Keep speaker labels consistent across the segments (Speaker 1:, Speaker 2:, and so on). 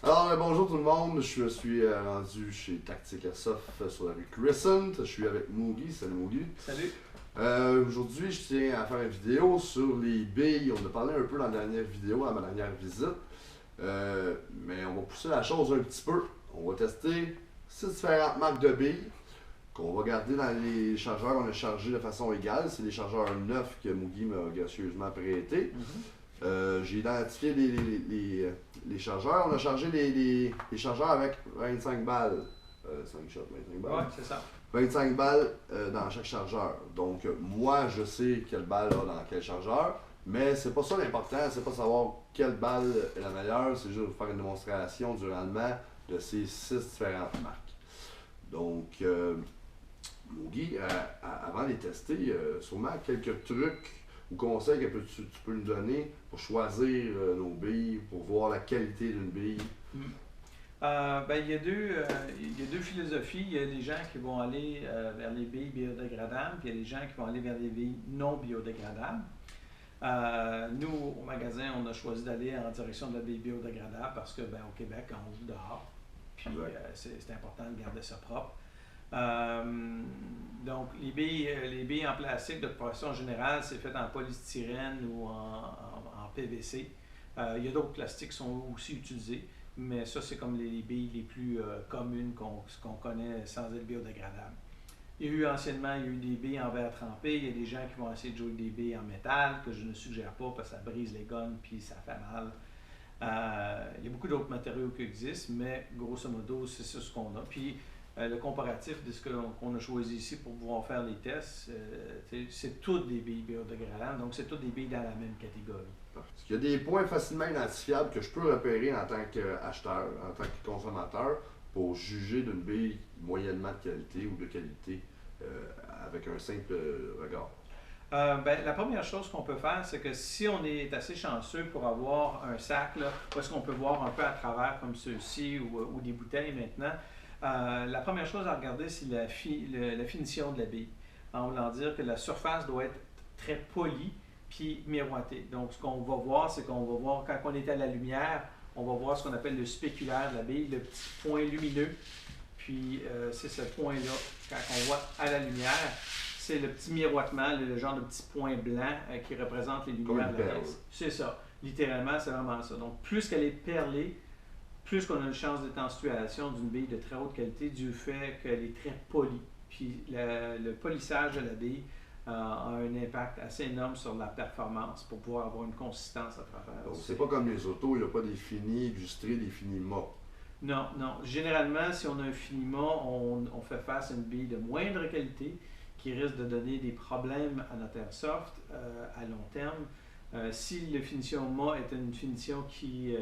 Speaker 1: Alors, bonjour tout le monde, je suis rendu chez Tactique Airsoft sur la rue Crescent. Je suis avec Moogie. Salut Moogie.
Speaker 2: Salut.
Speaker 1: Aujourd'hui, je tiens à faire une vidéo sur les billes. On a parlé un peu dans la dernière vidéo, à ma dernière visite. Mais on va pousser la chose un petit peu. On va tester 6 différentes marques de billes qu'on va garder dans les chargeurs qu'on a chargés de façon égale. C'est les chargeurs neufs que Moogie m'a gracieusement prêtés. J'ai identifié les chargeurs. On a chargé les chargeurs avec 25 balles. 5 shots, 25 balles.
Speaker 2: Ouais, c'est ça.
Speaker 1: 25 balles dans chaque chargeur. Donc, moi, je sais quelle balle a dans quel chargeur. Mais c'est pas ça l'important. C'est pas savoir quelle balle est la meilleure. C'est juste faire une démonstration du rendement de ces 6 différentes marques. Donc, Moogie, avant de les tester, sûrement quelques trucs ou conseils que tu peux nous donner pour choisir nos billes, pour voir la qualité d'une bille?
Speaker 2: Il y a deux philosophies. Il y a des gens qui vont aller vers les billes biodégradables, puis il y a des gens qui vont aller vers les billes non biodégradables. Nous, au magasin, on a choisi d'aller en direction de la bille biodégradable parce que, au Québec, on joue dehors, puis c'est important de garder ça propre. Donc, les billes en plastique, de façon générale, c'est fait en polystyrène ou en PVC. Il y a d'autres plastiques qui sont aussi utilisés, mais ça, c'est comme les billes les plus communes qu'on connaît sans être biodégradables. Anciennement, il y a eu des billes en verre trempé. Il y a des gens qui vont essayer de jouer avec des billes en métal, que je ne suggère pas parce que ça brise les guns puis ça fait mal. Il y a beaucoup d'autres matériaux qui existent, mais grosso modo, c'est ça ce qu'on a. Puis, le comparatif de ce qu'on a choisi ici pour pouvoir faire les tests, c'est toutes des billes biodégradables, donc c'est toutes des billes dans la même catégorie.
Speaker 1: Est-ce qu'il y a des points facilement identifiables que je peux repérer en tant qu'acheteur, en tant que consommateur, pour juger d'une bille moyennement de qualité ou de qualité avec un simple regard?
Speaker 2: La première chose qu'on peut faire, c'est que si on est assez chanceux pour avoir un sac, là, où est-ce qu'on peut voir un peu à travers comme ceux-ci ou des bouteilles maintenant, la première chose à regarder, c'est la finition de la bille. En voulant dire que la surface doit être très polie puis miroitée. Donc, ce qu'on va voir, c'est qu'on va voir, quand on est à la lumière, on va voir ce qu'on appelle le spéculaire de la bille, le petit point lumineux. Puis, c'est ce point-là, quand on voit à la lumière, c'est le petit miroitement, le genre de petit point blanc qui représente les lumières de la caisse. C'est ça. Littéralement, c'est vraiment ça. Donc, plus qu'elle est perlée, plus qu'on a une chance d'être en situation d'une bille de très haute qualité du fait qu'elle est très polie. Puis le polissage de la bille a un impact assez énorme sur la performance pour pouvoir avoir une consistance à travers.
Speaker 1: Donc, c'est pas comme les autos, il n'y a pas des finis illustrés, des finis mat.
Speaker 2: Non, non. Généralement, si on a un fini mat, on fait face à une bille de moindre qualité qui risque de donner des problèmes à notre airsoft à long terme. Si la finition mat est une finition qui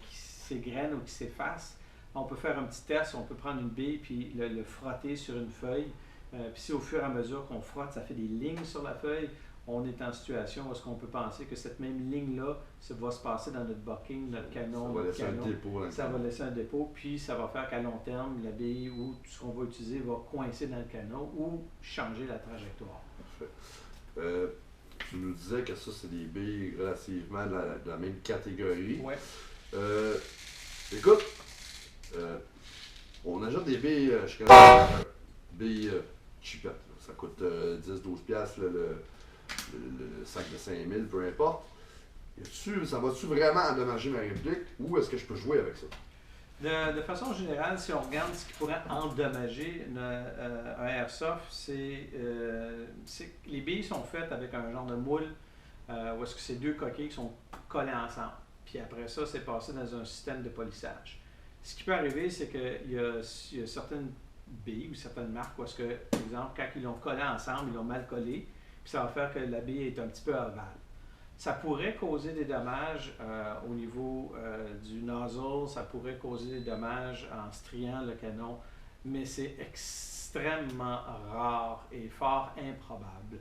Speaker 2: s'égrène ou qui s'efface, on peut faire un petit test, on peut prendre une bille puis le frotter sur une feuille. Puis si au fur et à mesure qu'on frotte, ça fait des lignes sur la feuille, on est en situation où est-ce qu'on peut penser que cette même ligne-là va se passer dans notre bucking, notre canon,
Speaker 1: ça va laisser un dépôt.
Speaker 2: Ça va laisser un dépôt, puis ça va faire qu'à long terme, la bille ou tout ce qu'on va utiliser va coincer dans le canon ou changer la trajectoire.
Speaker 1: Parfait. Tu nous disais que ça, c'est des billes relativement de la même catégorie.
Speaker 2: Ouais.
Speaker 1: Écoute, on achète des billes, je connais des billes cheapettes. Ça coûte 10-12$ le sac de 5000, peu importe. Ça va-tu vraiment endommager ma réplique ou est-ce que je peux jouer avec ça?
Speaker 2: De façon générale, si on regarde ce qui pourrait endommager un airsoft, c'est que les billes sont faites avec un genre de moule où est-ce que c'est deux coquilles qui sont collées ensemble. Puis après ça, c'est passé dans un système de polissage. Ce qui peut arriver, c'est qu'il y a certaines billes ou certaines marques où est-ce que, par exemple, quand ils l'ont collé ensemble, ils l'ont mal collé, puis ça va faire que la bille est un petit peu ovale. Ça pourrait causer des dommages au niveau du nozzle, ça pourrait causer des dommages en striant le canon, mais c'est extrêmement rare et fort improbable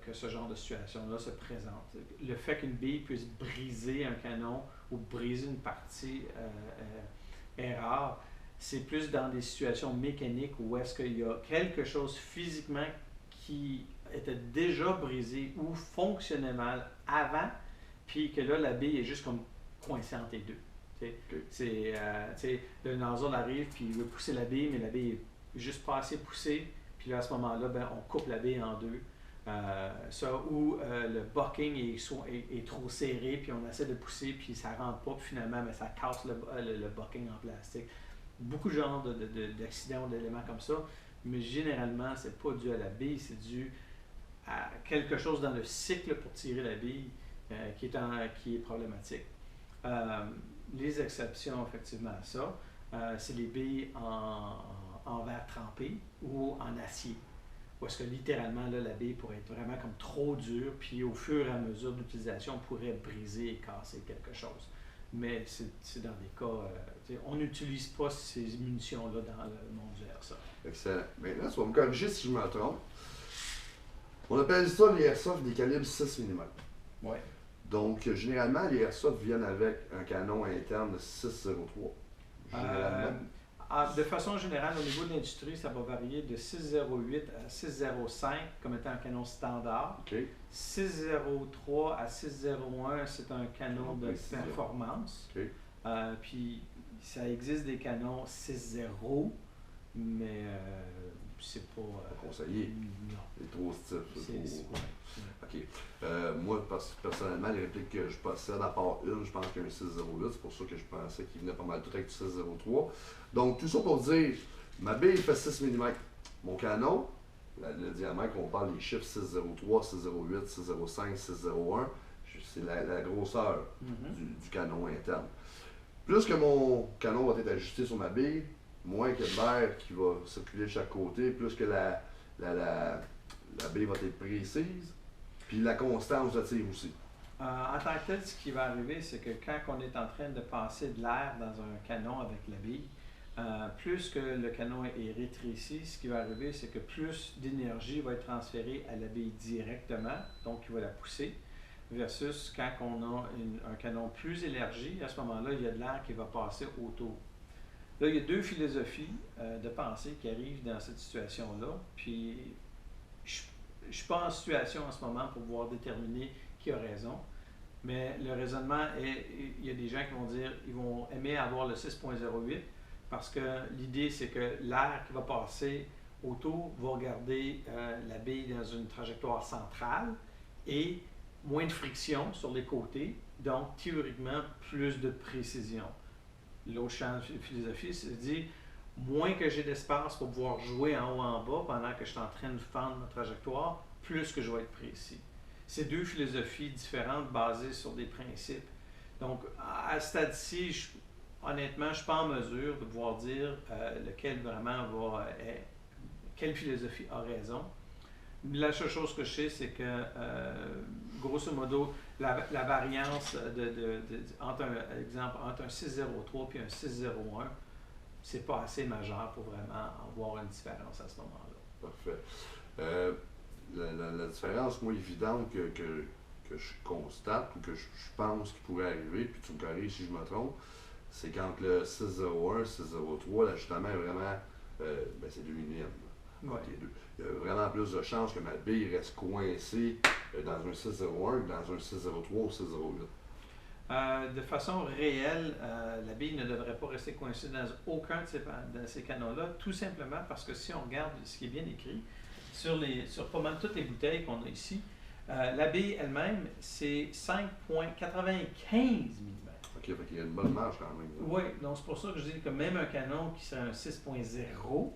Speaker 2: que ce genre de situation-là se présente. Le fait qu'une bille puisse briser un canon ou briser une partie est rare. C'est plus dans des situations mécaniques où est-ce qu'il y a quelque chose physiquement qui était déjà brisé ou fonctionnait mal avant, puis que là, la bille est juste comme coincée entre les deux.
Speaker 1: Ok.
Speaker 2: Le nozzle arrive, puis il veut pousser la bille, mais la bille est juste pas assez poussée. Puis là, à ce moment-là, ben, on coupe la bille en deux. Le bucking est trop serré, puis on essaie de pousser, puis ça rentre pas, puis finalement, ben, ça casse le bucking en plastique. Beaucoup de genres d'accidents ou d'éléments comme ça, mais généralement, c'est pas dû à la bille, c'est dû à quelque chose dans le cycle pour tirer la bille qui est problématique. Les exceptions, effectivement, à ça, c'est les billes en verre trempé ou en acier. Parce que littéralement, là, la bille pourrait être vraiment comme trop dure, puis au fur et à mesure d'utilisation, on pourrait briser et casser quelque chose. Mais c'est dans des cas, on n'utilise pas ces munitions-là dans le monde du airsoft.
Speaker 1: Excellent. Maintenant, tu vas me corriger si je me trompe. On appelle ça les airsoft des calibres 6 mm.
Speaker 2: Oui.
Speaker 1: Donc, généralement, les airsoft viennent avec un canon interne de 6,03.
Speaker 2: De façon générale, au niveau de l'industrie, ça va varier de 6,08 à 6,05 comme étant un canon standard.
Speaker 1: Okay.
Speaker 2: 6,03 à 6,01, c'est un canon de performance.
Speaker 1: Okay.
Speaker 2: Puis, ça existe des canons 6,0, mais c'est pas
Speaker 1: conseillé.
Speaker 2: Non.
Speaker 1: C'est trop stiff.
Speaker 2: OK.
Speaker 1: Moi, personnellement, les répliques que je possède, à part une, je pense qu'il y a un 6,08. C'est pour ça que je pensais qu'il venait pas mal tout avec du 6,03. Donc, tout ça pour dire, ma bille fait 6 mm. Mon canon, le diamètre, on parle des chiffres 6,03, 6,08, 6,05, 6,01, c'est la grosseur du canon interne. Plus que mon canon va être ajusté sur ma bille, moins que l'air qui va circuler de chaque côté, plus que la bille va être précise, puis la constance de tir aussi.
Speaker 2: En tant que tel, ce qui va arriver, c'est que quand on est en train de passer de l'air dans un canon avec la bille, plus que le canon est rétréci, ce qui va arriver, c'est que plus d'énergie va être transférée à la bille directement, donc il va la pousser, versus quand on a un canon plus élargi, à ce moment-là, il y a de l'air qui va passer autour. Là, il y a deux philosophies de pensée qui arrivent dans cette situation-là, puis je ne suis pas en situation en ce moment pour pouvoir déterminer qui a raison, mais le raisonnement est, il y a des gens qui vont dire, ils vont aimer avoir le 6.08, parce que l'idée, c'est que l'air qui va passer autour va garder la bille dans une trajectoire centrale et moins de friction sur les côtés, donc théoriquement plus de précision. L'autre champ de philosophie, c'est de dire moins que j'ai d'espace pour pouvoir jouer en haut en bas pendant que je suis en train de fendre ma trajectoire, plus que je vais être précis. C'est deux philosophies différentes basées sur des principes. Donc, à ce stade-ci, honnêtement, je ne suis pas en mesure de pouvoir dire lequel vraiment quelle philosophie a raison. La seule chose que je sais, c'est que, grosso modo, la variance entre un 6.03 et un 6.01, c'est pas assez majeur pour vraiment avoir une différence à ce moment-là.
Speaker 1: Parfait. La différence, moi, évidente que je constate ou que je pense qu'il pourrait arriver, puis tu me corriges si je me trompe, c'est qu'entre le 6.01 et 6.03, l'ajustement est vraiment, c'est 2 mm.
Speaker 2: Ouais.
Speaker 1: Les deux. Il y a vraiment plus de chances que ma bille reste coincée dans un 6.01 que dans un 6.03 ou 6.08.
Speaker 2: De façon réelle, la bille ne devrait pas rester coincée dans aucun de ces canons-là, tout simplement parce que si on regarde ce qui est bien écrit sur pas mal toutes les bouteilles qu'on a ici, la bille elle-même, c'est 5.95 mm.
Speaker 1: OK, fait qu'il y a une bonne marge quand même.
Speaker 2: Oui, donc c'est pour ça que je dis que même un canon qui serait un 6.0,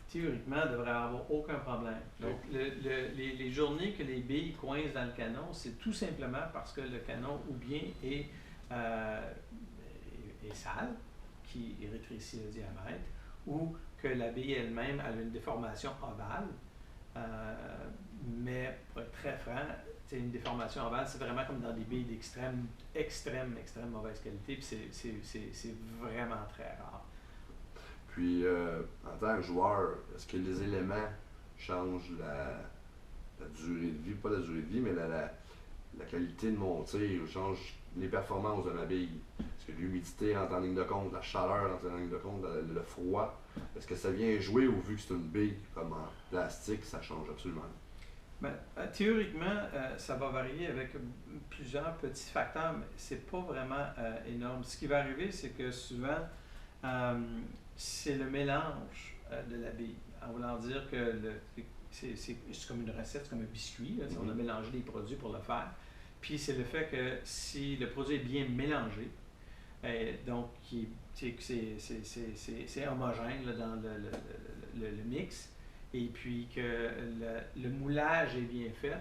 Speaker 2: théoriquement, ne devrait avoir aucun problème. Donc, les journées que les billes coincent dans le canon, c'est tout simplement parce que le canon ou bien est sale, qui rétrécit le diamètre, ou que la bille elle-même a une déformation ovale. Mais pour être très franc, une déformation ovale, c'est vraiment comme dans des billes d'extrême mauvaise qualité, puis c'est vraiment très rare.
Speaker 1: Puis, en tant que joueur, est-ce que les éléments changent la durée de vie, pas la durée de vie, mais la qualité de mon tir, change les performances de ma bille? Est-ce que l'humidité entre en ligne de compte, la chaleur entre en ligne de compte, le froid, est-ce que ça vient jouer ou vu que c'est une bille comme en plastique, ça change absolument?
Speaker 2: Ben, théoriquement, ça va varier avec plusieurs petits facteurs, mais c'est pas vraiment énorme. Ce qui va arriver, c'est que souvent, euh, c'est le mélange de la bille. En voulant dire que c'est comme une recette, c'est comme un biscuit. Là, on a mélangé des produits pour le faire. Puis c'est le fait que si le produit est bien mélangé, donc c'est homogène là, dans le mix, et puis que le moulage est bien fait,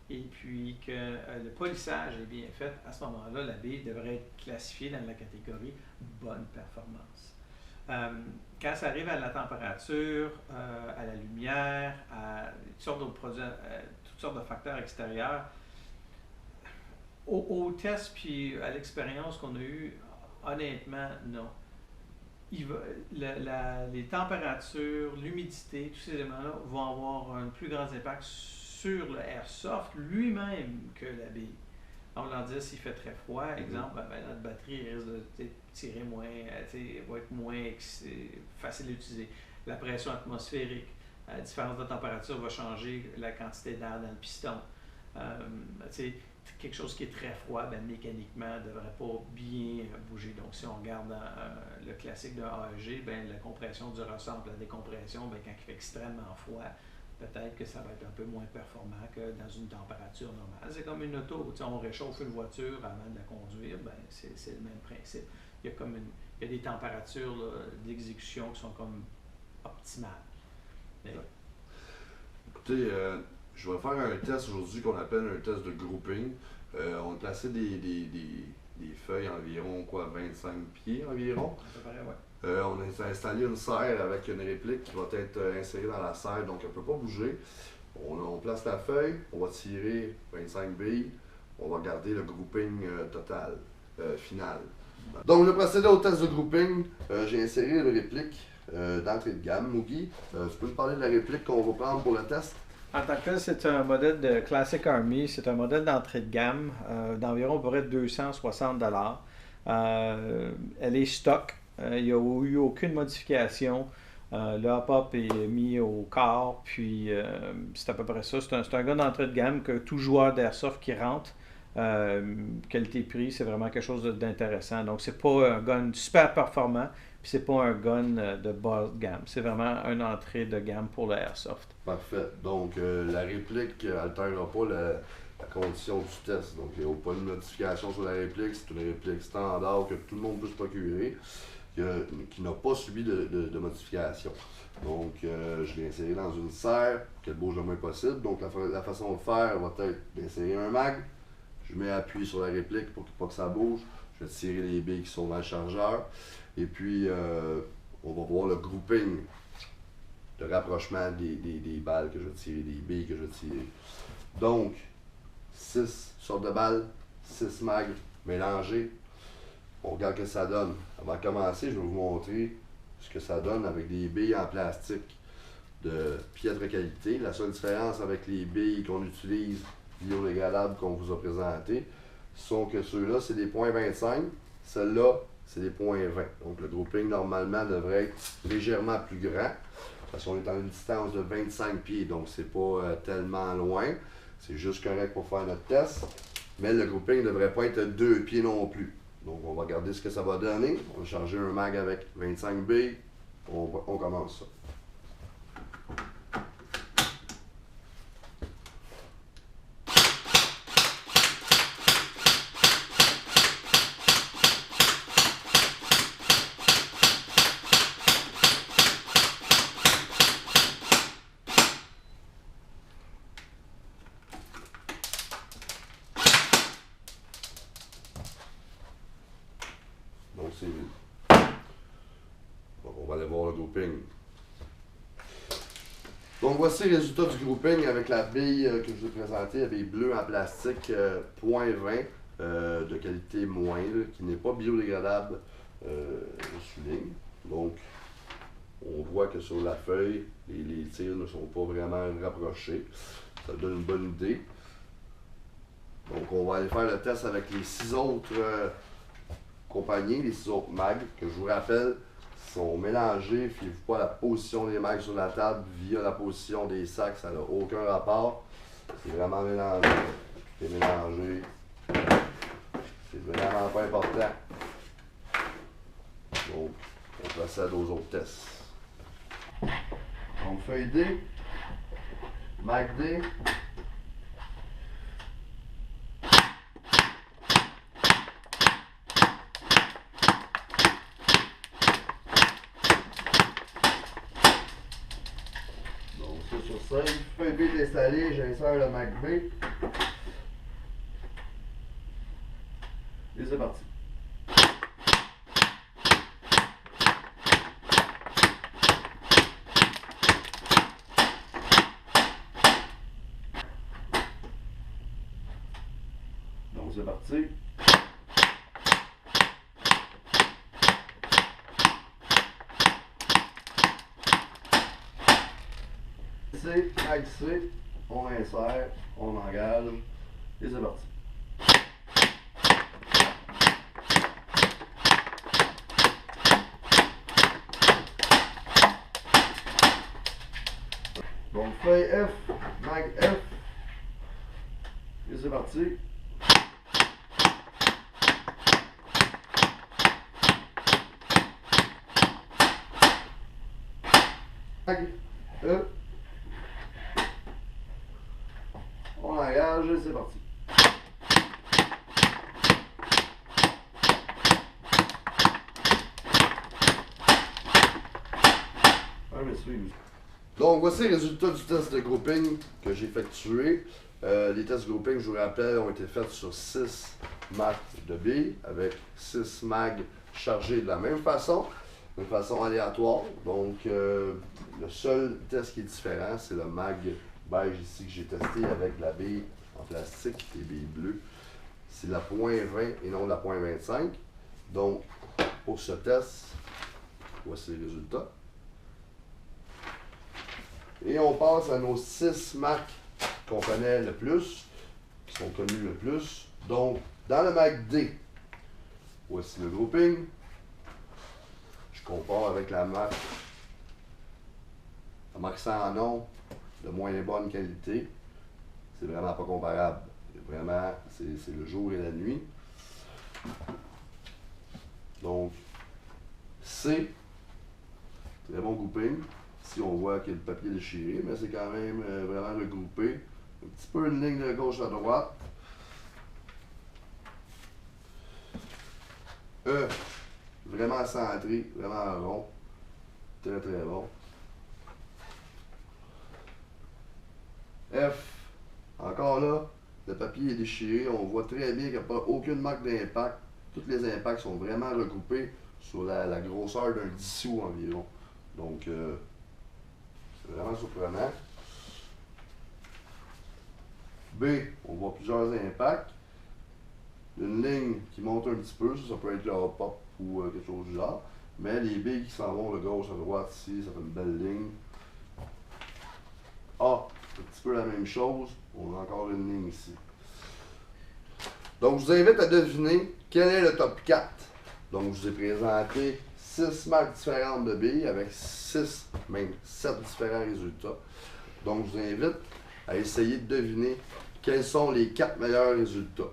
Speaker 2: et puis que le polissage est bien fait, à ce moment-là, la bille devrait être classifiée dans la catégorie bonne performance. Quand ça arrive à la température, à la lumière, à toutes sortes d'autres produits, toutes sortes de facteurs extérieurs, au test puis à l'expérience qu'on a eue, honnêtement, non. Les températures, l'humidité, tous ces éléments-là vont avoir un plus grand impact sur le airsoft lui-même que la bille. On va dire s'il fait très froid, exemple, notre batterie risque de tirer moins, va être moins facile à utiliser. La pression atmosphérique, la différence de température va changer la quantité d'air dans le piston. Quelque chose qui est très froid, mécaniquement, ne devrait pas bien bouger. Donc, si on regarde le classique d'un AEG, la compression du ressort, la décompression, quand il fait extrêmement froid, peut-être que ça va être un peu moins performant que dans une température normale. C'est comme une auto. On réchauffe une voiture avant de la conduire, c'est le même principe. Il y a des températures d'exécution qui sont comme optimales.
Speaker 1: Écoutez, je vais faire un test aujourd'hui qu'on appelle un test de grouping. On a placé des feuilles environ 25 pieds environ.
Speaker 2: Ça paraît, ouais.
Speaker 1: On a installé une serre avec une réplique qui va être insérée dans la serre, donc elle ne peut pas bouger. On place la feuille, on va tirer 25 billes, on va garder le grouping total, final. Donc, le procédé au test de grouping, j'ai inséré une réplique d'entrée de gamme. Mugi, tu peux nous parler de la réplique qu'on va prendre pour le test?
Speaker 2: En tant que tel, c'est un modèle de Classic Army. C'est un modèle d'entrée de gamme d'environ à peu près 260 $. Elle est stock. Il n'y a eu aucune modification. Le hop-up est mis au corps, puis c'est à peu près ça. C'est un gun d'entrée de gamme que tout joueur d'airsoft qui rentre, qualité-prix, c'est vraiment quelque chose d'intéressant. Donc, c'est pas un gun super performant, puis c'est pas un gun de bas de gamme. C'est vraiment une entrée de gamme pour le airsoft.
Speaker 1: Parfait. Donc, la réplique n'altérera pas la condition du test. Donc, il n'y a pas de modification sur la réplique. C'est une réplique standard que tout le monde peut se procurer, qui n'a pas subi de modification. Donc, je l'ai inséré dans une serre pour qu'elle bouge le moins possible. Donc, la façon de faire va être d'insérer un mag. Je mets appui sur la réplique pour pas que ça bouge. Je vais tirer les billes qui sont dans le chargeur. Et puis, on va voir le grouping, le rapprochement des balles que je vais tirer, des billes que je vais tirer. Donc, 6 sortes de balles, 6 mags mélangées. On regarde ce que ça donne. Avant de commencer, je vais vous montrer ce que ça donne avec des billes en plastique de piètre qualité. La seule différence avec les billes qu'on utilise biodégradables qu'on vous a présentées sont que ceux-là, c'est des .25. Celles-là, c'est des .20. Donc, le grouping, normalement, devrait être légèrement plus grand parce qu'on est à une distance de 25 pieds. Donc, c'est pas tellement loin. C'est juste correct pour faire notre test. Mais le grouping ne devrait pas être 2 pieds non plus. Donc, on va regarder ce que ça va donner. On va charger un mag avec 25 billes. On commence ça. Donc, c'est vide. Donc, on va aller voir le grouping. Donc, voici le résultat du grouping avec la bille que je vous ai présentée, la bille bleue en plastique .20 de qualité moindre, qui n'est pas biodégradable, je souligne. Donc, on voit que sur la feuille, les tirs ne sont pas vraiment rapprochés. Ça donne une bonne idée. Donc, on va aller faire le test avec les 6 autres compagnies, les 6 autres mags, que je vous rappelle, sont mélangés. Fiez-vous pas à la position des mags sur la table via la position des sacs, ça n'a aucun rapport. C'est vraiment mélangé. C'est mélangé. C'est vraiment pas important. Donc, on procède aux autres tests. Donc, feuille D, Mac D. Donc, ça sur 5. Feuille B est installée, j'insère le Mac B. Et c'est parti. Donc c'est parti. C, Mac C, on insère, on engage et c'est parti. Donc feuille F, Mac F, et c'est parti. Mac E, on engage et c'est parti. Donc voici le résultat du test de grouping que j'ai effectué. Les tests de grouping, je vous rappelle, ont été faits sur 6 mags de billes avec 6 mags chargés de la même façon aléatoire. Donc le seul test qui est différent, c'est le mag beige ici que j'ai testé avec la bille en plastique, les billes bleues. C'est la .20 et non la .25. Donc pour ce test, voici les résultats. Et on passe à nos 6 marques qu'on connaît le plus, qui sont connues le plus. Donc, dans le Mac D, voici le grouping. Je compare avec la marque sans nom, de moins bonne qualité. C'est vraiment pas comparable. Vraiment, c'est le jour et la nuit. Donc, C, très bon grouping. Ici, on voit que le papier est déchiré, mais c'est quand même vraiment regroupé. Un petit peu une ligne de gauche à droite. E, vraiment centré, vraiment rond. Très très bon. F, encore là, le papier est déchiré. On voit très bien qu'il n'y a pas aucune marque d'impact. Tous les impacts sont vraiment regroupés sur la grosseur d'un 10 sous environ. Donc, c'est vraiment surprenant. B, on voit plusieurs impacts. Une ligne qui monte un petit peu, ça peut être le hop-up ou quelque chose du genre. Mais les billes qui s'en vont de gauche à droite ici, ça fait une belle ligne. A, un petit peu la même chose. On a encore une ligne ici. Donc, je vous invite à deviner quel est le top 4. Donc, je vous ai présenté 6 marques différentes de billes avec 6, même 7 différents résultats. Donc, je vous invite à essayer de deviner quels sont les 4 meilleurs résultats.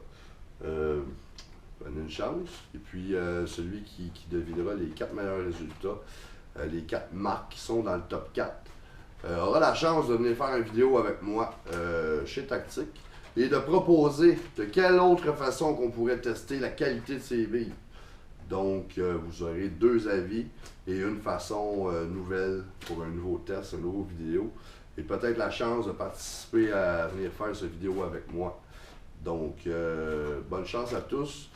Speaker 1: Prenez une chance. Et puis, celui qui devinera les 4 meilleurs résultats, les 4 marques qui sont dans le top 4, aura la chance de venir faire une vidéo avec moi chez Tactique et de proposer de quelle autre façon qu'on pourrait tester la qualité de ces billes. Donc, vous aurez 2 avis et une façon nouvelle pour un nouveau test, une nouvelle vidéo. Et peut-être la chance de participer à venir faire cette vidéo avec moi. Donc, bonne chance à tous.